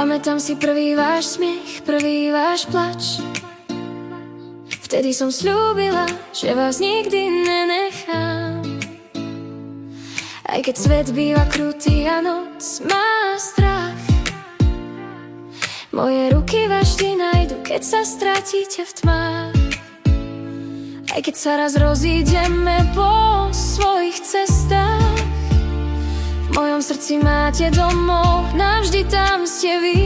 Pamätám si prvý váš smiech, prvý váš plač. Vtedy som sľúbila, že vás nikdy nenechám. Aj keď svet býva krutý a noc má strach, moje ruky vás vždy nájdu, keď sa stratíte v tmách. Aj keď sa raz rozídeme po svojich cestách, v mojom srdci máte domov, navždy tam ste vy.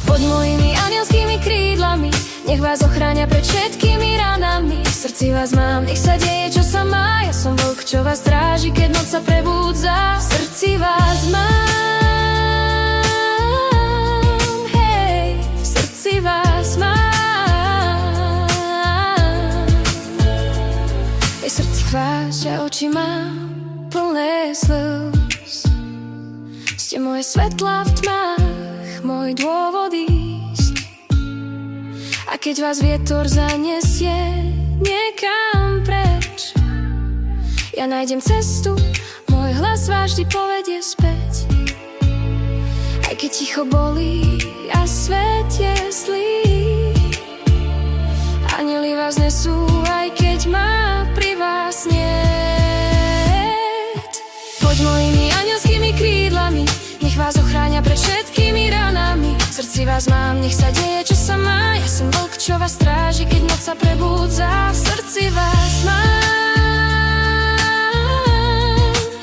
Pod mojimi anielskými krídlami nech vás ochráňa pred všetkými ranami. V srdci vás mám, nech sa deje, čo sa má. Ja som vlk, čo vás stráži, keď noc sa prebúdza. V srdci vás mám, hej, v srdci vás mám. V srdci váš, oči mám plné slz. Ste moje svetlá v tmách, môj dôvod ísť. A keď vás vietor zanesie niekam preč, ja nájdem cestu, môj hlas vás vždy povedie späť. Aj keď ticho bolí a svet je zlý, anjeli vás nesú, aj keď má pri vás niet. Pod mojimi anielskými krídlami nech vás ochráňa pred všetkými ranami. V srdci vás mám, nech sa deje, čo sa má. Ja som vlk, čo vás stráži, keď noc sa prebúdza. V srdci vás mám,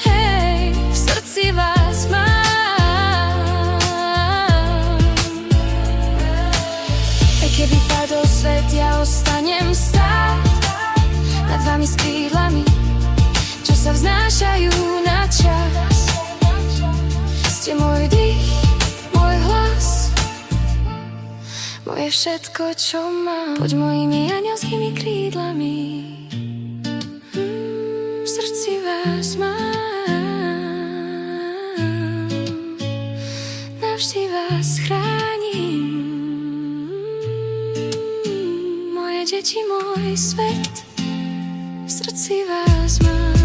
hej, v srdci vás mám. Aj keby padol svet, ja ostanem stáť nad vami s krídlami, čo sa vznášajú na čas. Ste môj dých, môj hlas, moje všetko, čo mám. Pod mojimi anielskými krídlami v srdci vás mám, navždy vás chránim. Moje deti, môj svet, v srdci vás mám.